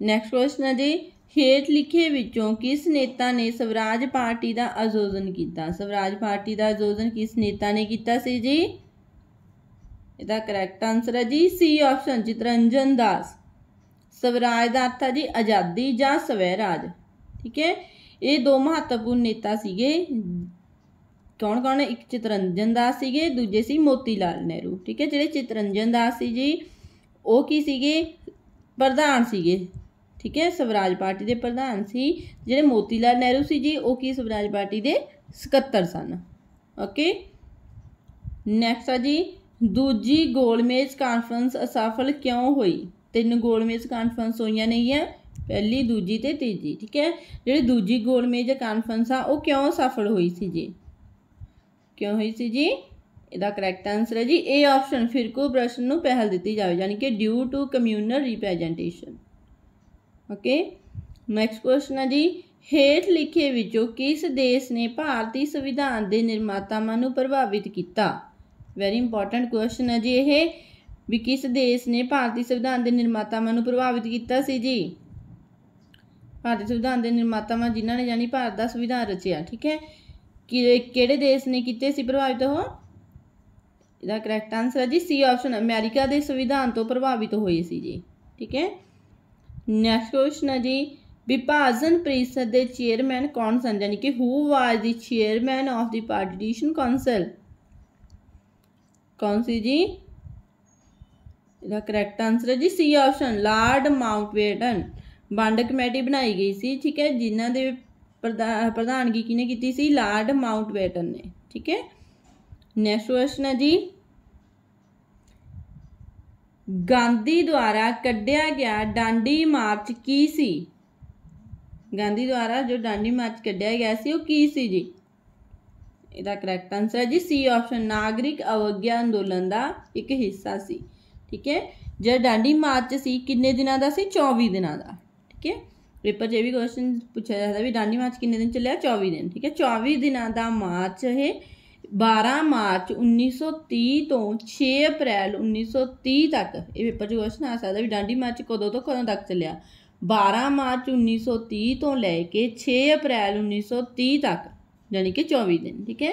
ਨੈਕਸਟ ਕੁਐਸਚਨ ਹੈ ਜੀ ਹੇਠ ਲਿਖੇ ਵਿੱਚੋਂ ਕਿਸ ਨੇਤਾ ਨੇ ਸਵਰਾਜ ਪਾਰਟੀ ਦਾ ਆਯੋਜਨ ਕੀਤਾ। ਸਵਰਾਜ ਪਾਰਟੀ ਦਾ ਆਯੋਜਨ ਕਿਸ ਨੇਤਾ ਨੇ ਕੀਤਾ ਸੀ ਜੀ। ਇਹਦਾ ਕਰੈਕਟ ਆਨਸਰ ਹੈ ਜੀ ਸੀ ਆਪਸ਼ਨ ਚਿਤਰੰਜਨ ਦਾਸ। ਸਵਰਾਜ ਦਾ ਅਰਥ ਹੈ ਜੀ ਆਜ਼ਾਦੀ ਜਾਂ ਸਵੈ ਰਾਜ, ਠੀਕ ਹੈ। ਇਹ ਦੋ ਮਹੱਤਵਪੂਰਨ ਨੇਤਾ ਸੀਗੇ, ਕੌਣ ਕੌਣ, ਇੱਕ ਚਿਤਰੰਜਨ ਦਾਸ ਸੀਗੇ, ਦੂਜੇ ਸੀ ਮੋਤੀ ਲਾਲ ਨਹਿਰੂ, ਠੀਕ ਹੈ। ਜਿਹੜੇ ਚਿਤਰੰਜਨ ਦਾਸ ਸੀ ਜੀ ਉਹ ਕੀ ਸੀਗੇ, ਪ੍ਰਧਾਨ ਸੀਗੇ, ਠੀਕ ਹੈ, ਸਵਰਾਜ ਪਾਰਟੀ ਦੇ ਪ੍ਰਧਾਨ ਸੀ। ਜਿਹੜੇ ਮੋਤੀ ਲਾਲ ਨਹਿਰੂ ਸੀ ਜੀ ਉਹ ਕੀ ਸਵਰਾਜ ਪਾਰਟੀ ਦੇ ਸਕੱਤਰ ਸਨ। ਓਕੇ, ਨੈਕਸਟ ਆ ਜੀ ਦੂਜੀ ਗੋਲਮੇਜ਼ ਕਾਨਫਰੰਸ ਅਸਫਲ ਕਿਉਂ ਹੋਈ। 3 ਗੋਲਮੇਜ਼ ਕਾਨਫਰੰਸ ਹੋਈਆਂ ਨੇਗੀਆਂ, ਪਹਿਲੀ, ਦੂਜੀ ਤੇ ਤੀਜੀ, ਠੀਕ ਹੈ। ਜਿਹੜੀ ਦੂਜੀ ਗੋਲਮੇਜ਼ ਕਾਨਫਰੰਸ ਆ ਉਹ ਕਿਉਂ ਸਫਲ ਹੋਈ ਸੀ ਜੀ, ਕਿਉਂ ਹੋਈ ਸੀ ਜੀ। ਇਹਦਾ ਕਰੈਕਟ ਆਨਸਰ ਹੈ ਜੀ ਇਹ ਆਪਸ਼ਨ ਫਿਰਕੂ ਪ੍ਰਸ਼ਨ ਨੂੰ ਪਹਿਲ ਦਿੱਤੀ ਜਾਵੇ, ਯਾਨੀ ਕਿ due to communal representation. Okay, next question ਹੈ ਜੀ ਹੇਠ ਲਿਖੇ ਵਿੱਚੋਂ ਕਿਸ ਦੇਸ਼ ਨੇ ਭਾਰਤੀ ਸੰਵਿਧਾਨ ਦੇ ਨਿਰਮਾਤਾਵਾਂ ਨੂੰ ਪ੍ਰਭਾਵਿਤ ਕੀਤਾ। ਵੈਰੀ ਇੰਪੋਰਟੈਂਟ ਕੁਐਸਚਨ ਹੈ ਜੀ ਇਹ ਵੀ ਕਿਸ ਦੇਸ਼ ਨੇ ਭਾਰਤੀ ਸੰਵਿਧਾਨ ਦੇ ਨਿਰਮਾਤਾਵਾਂ ਨੂੰ ਪ੍ਰਭਾਵਿਤ ਕੀਤਾ ਸੀ ਜੀ। ਭਾਰਤੀ ਸੰਵਿਧਾਨ ਦੇ ਨਿਰਮਾਤਾਵਾਂ ਜਿਨ੍ਹਾਂ ਨੇ ਯਾਨੀ ਭਾਰਤ ਦਾ ਸੰਵਿਧਾਨ ਰਚਿਆ, ਠੀਕ ਹੈ, ਕਿਹੜੇ ਦੇਸ਼ ਨੇ ਕੀਤੇ ਸੀ ਪ੍ਰਭਾਵਿਤ ਉਹ। ਇਹਦਾ ਕਰੈਕਟ ਆਨਸਰ ਹੈ ਜੀ ਸੀ ਆਪਸ਼ਨ ਅਮਰੀਕਾ ਦੇ ਸੰਵਿਧਾਨ ਤੋਂ ਪ੍ਰਭਾਵਿਤ ਹੋਏ ਸੀ ਜੀ, ਠੀਕ ਹੈ। ਨੈਕਸਟ ਕੁਐਸਚਨ ਹੈ ਜੀ ਵਿਭਾਜਨ ਪ੍ਰੀਸ਼ਦ ਦੇ ਚੇਅਰਮੈਨ ਕੌਣ ਸਨ, ਯਾਨੀ ਕਿ ਹੂ ਵਾਜ ਦੀ chairman of the partition council, ਕੌਣ ਸੀ ਜੀ। ਇਹਦਾ ਕਰੈਕਟ ਆਨਸਰ ਹੈ ਜੀ ਸੀ ਆਪਸ਼ਨ ਲਾਰਡ ਮਾਊਂਟਬੈਟਨ। ਵੰਡ ਕਮੇਟੀ ਬਣਾਈ ਗਈ ਸੀ, ਠੀਕ ਹੈ, ਜਿਨ੍ਹਾਂ ਦੇ ਪ੍ਰਧਾਨਗੀ ਕਿਹਨੇ ਕੀਤੀ ਸੀ, ਲਾਰਡ ਮਾਊਂਟਬੈਟਨ ਨੇ, ਠੀਕ ਹੈ। ਨੈਕਸਟ ਕੁਐਸਚਨ ਹੈ ਜੀ ਗਾਂਧੀ ਦੁਆਰਾ ਕੱਢਿਆ ਗਿਆ ਡਾਂਡੀ ਮਾਰਚ ਕੀ ਸੀ। ਗਾਂਧੀ ਦੁਆਰਾ ਜੋ ਡਾਂਡੀ ਮਾਰਚ ਕੱਢਿਆ ਗਿਆ ਸੀ ਉਹ ਕੀ ਸੀ ਜੀ। ਇਹਦਾ ਕਰੈਕਟ ਆਨਸਰ ਹੈ ਜੀ ਸੀ ਆਪਸ਼ਨ ਨਾਗਰਿਕ ਅਵਗਿਆ ਅੰਦੋਲਨ ਦਾ ਇੱਕ ਹਿੱਸਾ ਸੀ, ਠੀਕ ਹੈ। ਜਿਹੜਾ ਡਾਂਡੀ ਮਾਰਚ ਸੀ ਕਿੰਨੇ ਦਿਨਾਂ ਦਾ ਸੀ, 24 ਦਿਨਾਂ ਦਾ, ਠੀਕ ਹੈ। ਪੇਪਰ 'ਚ ਇਹ ਵੀ ਕੁਐਸਚਨ ਪੁੱਛਿਆ ਜਾਂਦਾ ਵੀ ਡਾਂਡੀ ਮਾਰਚ ਕਿੰਨੇ ਦਿਨ ਚੱਲਿਆ, 24 ਦਿਨ, ਠੀਕ ਹੈ। 24 ਦਿਨਾਂ ਦਾ ਮਾਰਚ ਇਹ 12 ਮਾਰਚ 1930 ਤੋਂ 6 ਅਪ੍ਰੈਲ 1930 ਤੱਕ ਇਹ ਪੇਪਰ 'ਚ ਕੁਐਸਚਨ ਆ ਸਕਦਾ ਵੀ ਡਾਂਡੀ ਮਾਰਚ ਕਦੋਂ ਤੋਂ ਕਦੋਂ ਤੱਕ ਚੱਲਿਆ। 12 ਮਾਰਚ 1930 ਤੋਂ ਲੈ ਕੇ 6 ਅਪ੍ਰੈਲ 1930 ਤੱਕ, ਯਾਨੀ ਕਿ 24 ਦਿਨ, ਠੀਕ ਹੈ।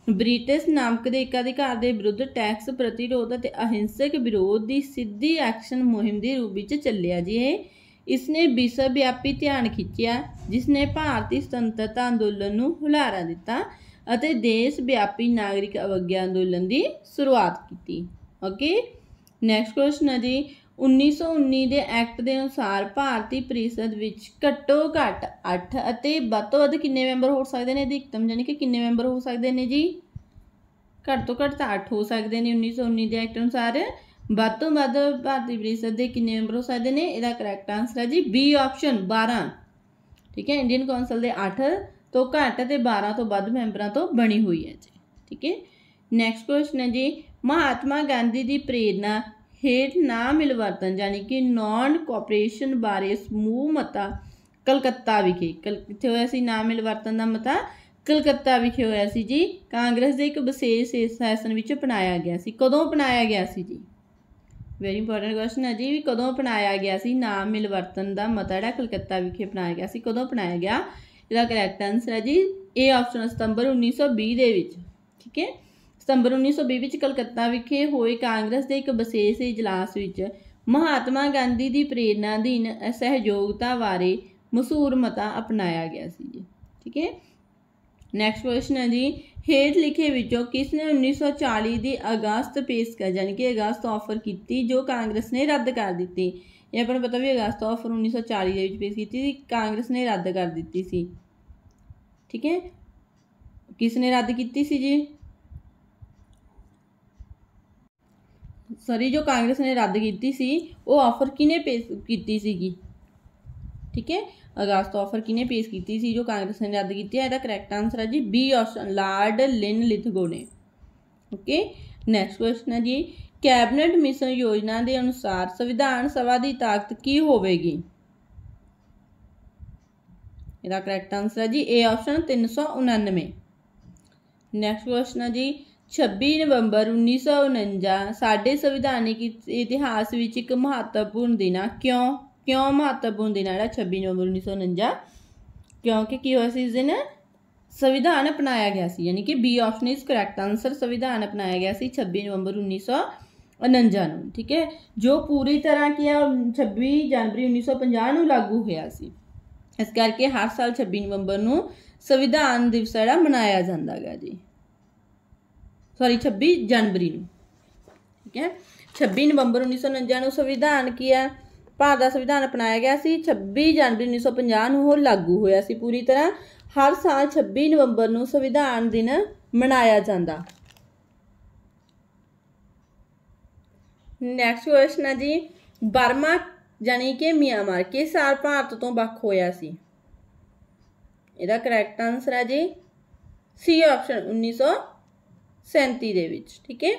ਬ੍ਰਿਟਿਸ਼ ਨਾਮਕ ਦੇ ਏਕਾਧਿਕਾਰ ਦੇ ਵਿਰੁੱਧ ਟੈਕਸ ਪ੍ਰਤੀਰੋਧ ਅਤੇ ਅਹਿੰਸਕ ਵਿਰੋਧ ਦੀ ਸਿੱਧੀ ਐਕਸ਼ਨ ਮੁਹਿੰਮ ਦੇ ਰੂਪ ਵਿੱਚ ਚੱਲਿਆ ਜੀ ਇਹ। ਇਸਨੇ ਵਿਸ਼ਵ ਵਿਆਪੀ ਧਿਆਨ ਖਿੱਚਿਆ ਜਿਸ ਨੇ ਭਾਰਤੀ ਸੁਤੰਤਰਤਾ ਅੰਦੋਲਨ ਨੂੰ ਹੁਲਾਰਾ ਦਿੱਤਾ ਅਤੇ ਦੇਸ਼ ਵਿਆਪੀ ਨਾਗਰਿਕ ਅਵਗਿਆ ਅੰਦੋਲਨ ਦੀ ਸ਼ੁਰੂਆਤ ਕੀਤੀ। ਓਕੇ, ਨੈਕਸਟ ਕੁਐਸਚਨ ਹੈ ਜੀ 1919 ਦੇ ਐਕਟ ਦੇ ਅਨੁਸਾਰ ਭਾਰਤੀ ਪ੍ਰੀਸ਼ਦ ਵਿੱਚ ਘੱਟੋ ਘੱਟ 8 ਅਤੇ ਵੱਧ ਤੋਂ ਵੱਧ ਕਿੰਨੇ ਮੈਂਬਰ ਹੋ ਸਕਦੇ ਨੇ, ਅਧਿਕਤਮ ਯਾਨੀ ਕਿ ਕਿੰਨੇ ਮੈਂਬਰ ਹੋ ਸਕਦੇ ਨੇ ਜੀ। ਘੱਟ ਤੋਂ ਘੱਟ ਤਾਂ 8 ਹੋ ਸਕਦੇ ਨੇ 1919 ਦੇ ਐਕਟ ਅਨੁਸਾਰ। ਵੱਧ ਤੋਂ ਵੱਧ ਭਾਰਤੀ ਪ੍ਰੀਸ਼ਦ ਦੇ ਕਿੰਨੇ ਮੈਂਬਰ ਹੋ ਸਕਦੇ ਨੇ। ਇਹਦਾ ਕਰੈਕਟ ਆਨਸਰ ਹੈ ਜੀ ਬੀ ਆਪਸ਼ਨ 12, ਠੀਕ ਹੈ। ਇੰਡੀਅਨ ਕੌਂਸਲ ਦੇ 8 ਤੋਂ ਘੱਟ ਅਤੇ 12 ਤੋਂ ਵੱਧ ਮੈਂਬਰਾਂ ਤੋਂ ਬਣੀ ਹੋਈ ਹੈ ਜੀ, ਠੀਕ ਹੈ। ਨੈਕਸਟ ਕੁਐਸਚਨ ਹੈ ਜੀ ਮਹਾਤਮਾ ਗਾਂਧੀ ਦੀ ਪ੍ਰੇਰਨਾ ਹੇਠ ਨਾ ਮਿਲਵਰਤਨ ਯਾਨੀ ਕਿ ਨੌਨ ਕੋਆਪਰੇਸ਼ਨ ਬਾਰੇ ਸਮੂਹ ਮਤਾ ਕਲਕੱਤਾ ਵਿਖੇ, ਕਿੱਥੇ ਹੋਇਆ ਸੀ ਨਾ ਮਿਲਵਰਤਨ ਦਾ ਮਤਾ, ਕਲਕੱਤਾ ਵਿਖੇ ਹੋਇਆ ਸੀ ਜੀ। ਕਾਂਗਰਸ ਦੇ ਇੱਕ ਵਿਸ਼ੇਸ਼ ਸੈਸ਼ਨ ਵਿੱਚ ਅਪਣਾਇਆ ਗਿਆ ਸੀ। ਕਦੋਂ ਅਪਣਾਇਆ ਗਿਆ ਸੀ ਜੀ। ਵੈਰੀ ਇੰਪੋਰਟੈਂਟ ਕੁਐਸਚਨ ਹੈ ਜੀ ਵੀ ਕਦੋਂ ਅਪਣਾਇਆ ਗਿਆ ਸੀ ਨਾ ਮਿਲਵਰਤਨ ਦਾ ਮਤਾ ਜਿਹੜਾ ਕਲਕੱਤਾ ਵਿਖੇ ਅਪਣਾਇਆ ਗਿਆ ਸੀ, ਕਦੋਂ ਅਪਣਾਇਆ ਗਿਆ। ਇਹਦਾ ਕਰੈਕਟ ਆਨਸਰ ਹੈ ਜੀ ए ऑप्शन सितंबर 1920 ਦੇ ਵਿੱਚ, ठीक है। सितंबर 1920 ਵਿੱਚ ਕਲਕੱਤਾ ਵਿਖੇ ਹੋਏ ਕਾਂਗਰਸ ਦੇ ਇੱਕ ਵਿਸ਼ੇਸ਼ ਇਜਲਾਸ ਵਿੱਚ ਮਹਾਤਮਾ ਗਾਂਧੀ ਦੀ ਪ੍ਰੇਰਨਾ ਅਧੀਨ ਅਸਹਿਯੋਗਤਾ ਬਾਰੇ ਮਸ਼ਹੂਰ ਮਤਾ ਅਪਣਾਇਆ ਗਿਆ ਸੀ ਜੀ, ठीक है। ਨੈਕਸਟ ਕੁਐਸਚਨ ਹੈ ਜੀ, ਹੇਠ ਲਿਖੇ ਵਿੱਚੋਂ ਕਿਸ ਨੇ 1940 ਦੀ ਅਗਸਤ ਪੇਸ਼ਕਸ਼ ਯਾਨੀ ਕਿ ਅਗਸਤ ਆਫਰ ਕੀਤੀ ਜੋ ਕਾਂਗਰਸ ਨੇ ਰੱਦ ਕਰ ਦਿੱਤੀ। ਇਹ ਆਪਾਂ ਨੂੰ ਪਤਾ ਵੀ ਅਗਸਤ ਆਫਰ 1940 ਦੇ ਵਿੱਚ ਪੇਸ਼ ਕੀਤੀ ਸੀ, ਕਾਂਗਰਸ ਨੇ ਰੱਦ ਕਰ ਦਿੱਤੀ ਸੀ, ਠੀਕ ਹੈ। ਕਿਸ ਨੇ ਰੱਦ ਕੀਤੀ ਸੀ ਜੀ? सॉरी, जो कांग्रेस ने रद्द की सी वो ऑफर किने पेश की सीगी, ठीक है। अगस्त ऑफर किने पेश की सी जो कांग्रेस ने रद्द की है? करैक्ट आंसर है जी बी ऑप्शन, लॉर्ड लिनलिथगो ने, ओके। नैक्सट क्वेश्चन है जी, कैबिनेट मिशन योजना के अनुसार संविधान सभा की ताकत की होगी? इसका करैक्ट आंसर है जी ए ऑप्शन 399। नैक्सट क्वेश्चन है जी, 26 नवंबर 1949 साढ़े संविधानिक इतिहास विच एक महत्वपूर्ण दिन आ। क्यों महत्वपूर्ण दिन है 26 नवंबर 1949? क्योंकि की हुआ इस दिन संविधान अपनाया गया सी, यानी कि B option is correct answer, संविधान अपनाया गया सी 26 नवंबर 1949 नूं, ठीक है। जो पूरी तरह किया 26 जनवरी 1950 नूं लागू होया सी, इस करके हर साल 26 नवंबर नूं संविधान दिवस जिहड़ा मनाया जांदा गा जी, सॉरी 26 जनवरी में, ठीक है। 26 नवंबर 1949 में संविधान की है भारत का संविधान अपनाया गया सी, 26 जनवरी 1950 वो लागू होया सी पूरी तरह। हर साल 26 नवंबर को संविधान दिन मनाया जाता। नैक्सट क्वेश्चन है जी, बर्मा यानी कि म्यांमार किस साल भारत तो ਵੱਖ होया सी? ਇਹਦਾ करैक्ट आंसर है जी सी ऑप्शन 1937 ਦੇ ਵਿੱਚ, ठीक है।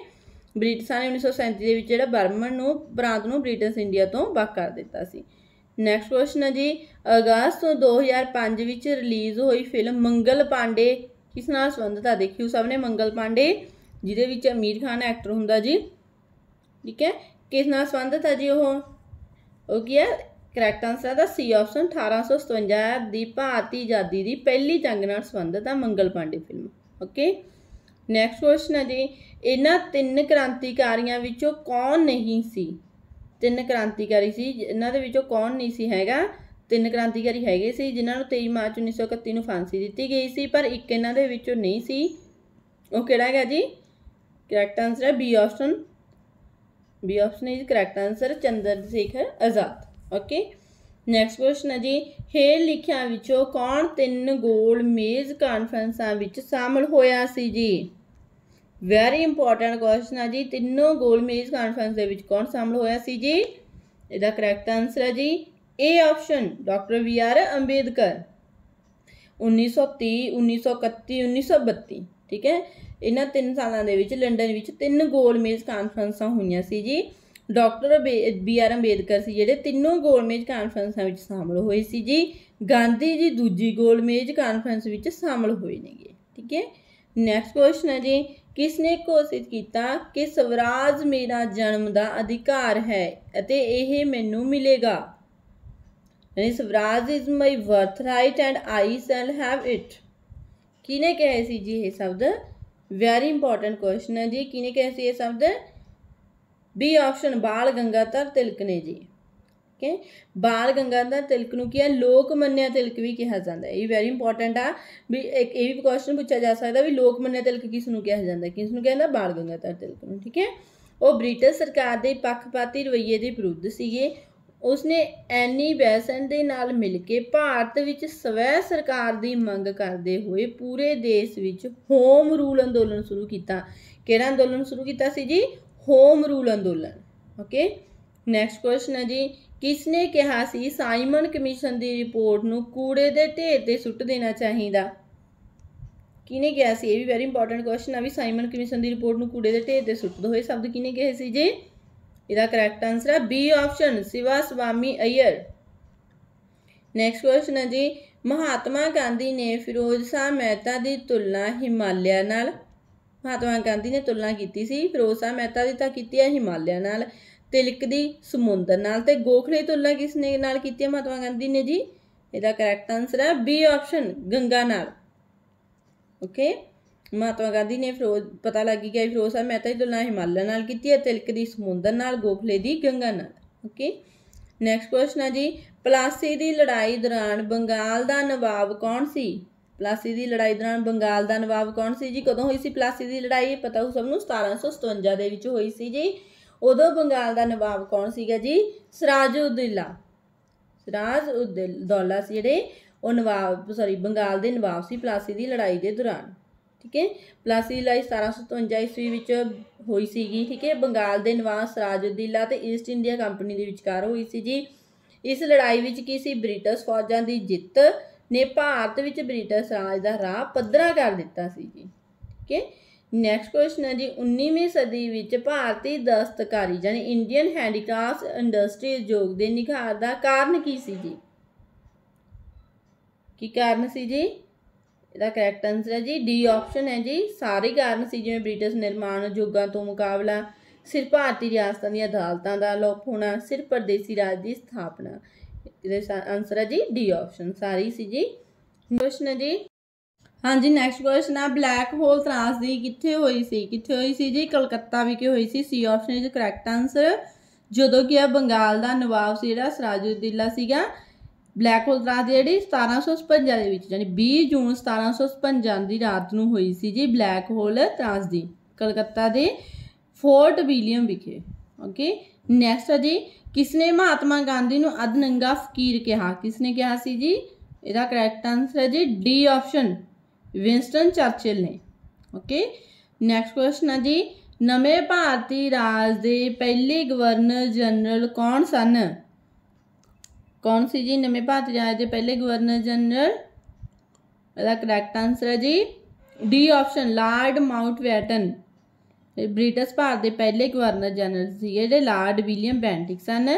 ਬ੍ਰਿਟਿਸ਼ਾਂ ਨੇ 1937 ਦੇ ਵਿੱਚ ਜਿਹੜਾ ਬਰਮਨ ਪ੍ਰਾਂਤ ਨੂੰ ਬ੍ਰਿਟਿਸ਼ ਇੰਡੀਆ ਤੋਂ ਵੱਖ ਕਰ ਦਿੱਤਾ ਸੀ। ਨੈਕਸਟ ਕੁਐਸਚਨ ਹੈ ਜੀ, ਅਗਸਤ 2005 ਵਿੱਚ ਰਿਲੀਜ਼ ਹੋਈ ਫਿਲਮ ਮੰਗਲ ਪਾਂਡੇ ਕਿਸ ਨਾਲ ਸੰਬੰਧਿਤ ਆ? ਦੇਖਿਓ ਸਭ ਨੇ ਮੰਗਲ ਪਾਂਡੇ, ਜਿਹਦੇ ਵਿੱਚ ਅਮੀਰ ਖਾਨ ਐਕਟਰ ਹੁੰਦਾ ਜੀ, ਠੀਕ ਹੈ। ਕਿਸ ਨਾਲ ਸੰਬੰਧਿਤ ਆ ਜੀ? ਉਹ ਕੀ ਹੈ? ਕਰੈਕਟ ਆਂਸਰ ਦਾ ਸੀ ਆਪਸ਼ਨ 1857 ਦੀ ਭਾਰਤੀ ਆਜ਼ਾਦੀ ਦੀ ਪਹਿਲੀ ਜੰਗ ਨਾਲ ਸੰਬੰਧਿਤ ਆ Mangal Pandey film, okay. Next question ਹੈ ਜੀ, ਇਹਨਾਂ ਤਿੰਨ ਕ੍ਰਾਂਤੀਕਾਰੀਆਂ ਵਿੱਚੋਂ ਕੌਣ ਨਹੀਂ ਸੀ? ਤਿੰਨ ਕ੍ਰਾਂਤੀਕਾਰੀ ਸੀ, ਇਹਨਾਂ ਦੇ ਵਿੱਚੋਂ ਕੌਣ ਨਹੀਂ ਸੀ ਹੈਗਾ? ਤਿੰਨ ਕ੍ਰਾਂਤੀਕਾਰੀ ਹੈਗੇ ਸੀ ਜਿਨ੍ਹਾਂ ਨੂੰ 23 ਮਾਰਚ 1931 ਨੂੰ ਫਾਂਸੀ ਦਿੱਤੀ ਗਈ ਸੀ, ਪਰ ਇੱਕ ਇਹਨਾਂ ਦੇ ਵਿੱਚੋਂ ਨਹੀਂ ਸੀ। ਉਹ ਕਿਹੜਾ ਹੈਗਾ ਜੀ? ਕਰੈਕਟ ਆਂਸਰ ਹੈ B option, B option is correct answer Chandrashekhar Azad, okay. Next question है जी, हेठ लिखिया विचों कौन 3 गोल मेज कानफ्रेंसां विच शामिल होया सी जी? वेरी इंपॉर्टेंट क्वेश्चन है जी, तीनों गोल मेज कानफ्रेंस दे विच कौन शामिल होया सी जी? इसदा करैक्ट आंसर है जी A option doctor B R Ambedkar 1930 1931 1932, ठीक है। इन्हां 3 सालों के विच लंडन विच 3 गोल मेज कानफ्रेंसां होईयां सी जी। डॉक्टर बी आर अंबेडकर सी जिहड़े तीनों गोल मेज कानफ्रेंसां विच शामिल होए सी जी। गांधी जी दूजी गोल मेज कानफ्रेंस विच शामिल होए नेगे, ठीक है। नैक्सट क्वेश्चन है जी, किसने घोषित किया कि स्वराज मेरा जन्म का अधिकार है अते यह मैनू मिलेगा? यानी Swaraj is my birth right and I shall have it. किने कहे सी जी ये शब्द? वेरी इंपॉर्टेंट क्वेश्चन है जी, किने कहे सी ये शब्द? बी ऑप्शन बाल गंगाधर तिलक ने जी, ओके। बाल गंगाधर तिलक नूं की है लोकमान्य तिलक भी कहा जाता है। ये वेरी इंपॉर्टेंट आ भी एक ये भी क्वेश्चन पूछा जा सकता भी लोकमान्य तिलक किस नूं कहा जाता है? किस नूं कहंदा? बाल गंगाधर तिलक नूं, ठीक है। वो ब्रिटिश सरकार के पक्षपाती रवैये के विरुद्ध सीगे। उसने एनी बेसेंट दे नाल मिल के भारत विच स्वै सरकार की मंग करते हुए पूरे देश विच होम रूल अंदोलन शुरू किया। किहड़ा अंदोलन शुरू किया सी जी? होम रूल अंदोलन, ओके। नैक्सट क्वेश्चन है जी, किसने कहा सी साइमन कमीशन की रिपोर्ट नूं कूड़े के ढेर ते सुट देना चाहिए? किने कहा सी? ये भी वेरी इंपॉर्टेंट क्वेश्चन है भी साइमन कमीशन की रिपोर्ट नूं कूड़े के ढेर ते सुट दो। ये शब्द किने कहे सी जी? इसका करैक्ट आंसर है बी ऑप्शन शिवा स्वामी अय्यर। नैक्सट क्वेश्चन है जी, महात्मा गांधी ने फिरोज शाह मेहता की तुलना हिमालय नाल, महात्मा गांधी ने तुलना की सी फिरोज शाह मेहता की तां कीती है हिमालय नाल, तिलक दी समुंदर नाल, ते गोखले की तुलना किसने नाल कीती है महात्मा गांधी ने जी? इसका करैक्ट आंसर है बी ऑप्शन गंगा नाल, ओके। महात्मा गांधी ने पता लग गया फिरोज शाह मेहता की तुलना हिमालय नाल कीती है, तिलक दी समुंदर नाल, गोखले दी गंगा नाल। ओके। नैक्सट क्वेश्चन है जी, प्लासी दी लड़ाई दौरान बंगाल दा नवाब कौन सी? प्लासी दी लड़ाई दौरान बंगाल दा नवाब कौन सी जी? कदों हुई सी प्लासी दी लड़ाई? पता हो सबनूं 1757 दे विच होई सी जी। उदों बंगाल दा नवाब कौन सीगा जी? सिराजुद्दौला। सिराजुद्दौला सी जेहड़े ਉਹ नवाब बंगाल के नवाब से प्लासी की लड़ाई के दौरान। ठीक है, प्लासी की लड़ाई 1757 ईस्वी हुई सी। ठीक है, बंगाल के नवाब सिराजुद्दौला तो ईस्ट इंडिया कंपनी के विचकार हुई सी जी। इस लड़ाई में की सी ब्रिटिश फौजां की जित ने भारत में ब्रिटिश राज का राह पद्धरा कर दिता सी जी। ठीक है। नैक्सट क्वेश्चन है जी, 19वीं सदी में भारतीय दस्तकारी यानी इंडियन हैंडीक्राफ्ट इंडस्ट्री उद्योग के निखार का कारण की सी जी? की कारण सी जी? इसका करैक्ट आंसर है जी डी ऑप्शन है जी, सारे कारण सी, जिवें ब्रिटिश निर्माण उद्योगों तो मुकाबला, सिर्फ भारतीय रियासतों दी अदालतों का अलोप होना, सिर्फ परदेसी राज की स्थापना। इसका आंसर है जी डी ऑप्शन, सारी सी जी। क्वेश्चन है जी, हाँ जी नैक्सट क्वेश्चन है, ब्लैक होल त्रासदी कित्थे होई सी? कित्थे होई सी जी? कलकत्ता विखे होई सी। C option is correct answer. जदों कि बंगाल का नवाब सी जिहड़ा सिराजुद्दौला सीगा, ब्लैक होल त्रासदी जी 1757 ਦੇ ਵਿੱਚ, यानी 20 जून 1757 की रात ਨੂੰ ਹੋਈ ਸੀ जी ब्लैक होल त्रासदी कलकत्ता के फोर्ट विलियम विखे। ओके। नैक्सट है जी, किसने महात्मा गांधी ਨੂੰ अधनंगा फकीर कहा? किसने कहा सी जी? इसका करैक्ट आंसर है जी डी ऑप्शन, विंस्टन चर्चिल ने। ओके। नैक्सट क्वेश्चन है जी, नवे भारतीय राज के पहले गवर्नर जनरल कौन सन? कौन सी जी नवे भारतीय राज के पहले गवर्नर जनरल? इसका करैक्ट आंसर है जी D option, Lord Mountbatten. British Bharat के पहले गवर्नर जनरल थे जिहड़े लॉर्ड विलियम बेंटिक सन,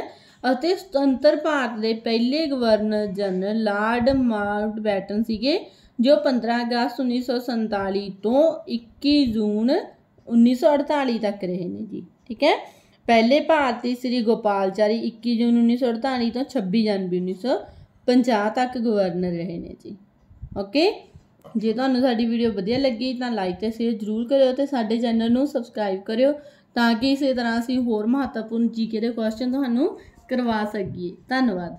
ਅਤੇ ਸੁਤੰਤਰ ਭਾਰਤ ਦੇ ਪਹਿਲੇ ਗਵਰਨਰ ਜਨਰਲ ਲਾਰਡ ਮਾਊਂਟਬੈਟਨ ਸੀਗੇ, ਜੋ 15 ਅਗਸਤ 1947 ਤੋਂ 21 ਜੂਨ 1948 ਤੱਕ ਰਹੇ ਨੇ ਜੀ। ਠੀਕ ਹੈ। ਪਹਿਲੇ ਭਾਰਤੀ ਸ੍ਰੀ ਗੋਪਾਲਚਾਰੀ 21 ਜੂਨ 1948 ਤੋਂ 26 ਜਨਵਰੀ 1950 ਤੱਕ ਗਵਰਨਰ ਰਹੇ ਨੇ ਜੀ। ਓਕੇ। ਜੇ ਤੁਹਾਨੂੰ ਸਾਡੀ ਵੀਡੀਓ ਵਧੀਆ ਲੱਗੀ ਤਾਂ ਲਾਈਕ ਤੇ ਸ਼ੇਅਰ ਜ਼ਰੂਰ ਕਰਿਓ ਤੇ ਸਾਡੇ ਚੈਨਲ ਨੂੰ ਸਬਸਕ੍ਰਾਈਬ ਕਰਿਓ ਤਾਂ ਕਿ ਇਸੇ ਤਰ੍ਹਾਂ ਅਸੀਂ ਹੋਰ ਮਹੱਤਵਪੂਰਨ ਜੀਕੇ ਦੇ ਕੁਐਸਚਨ ਤੁਹਾਨੂੰ करवा सकिए। धन्यवाद।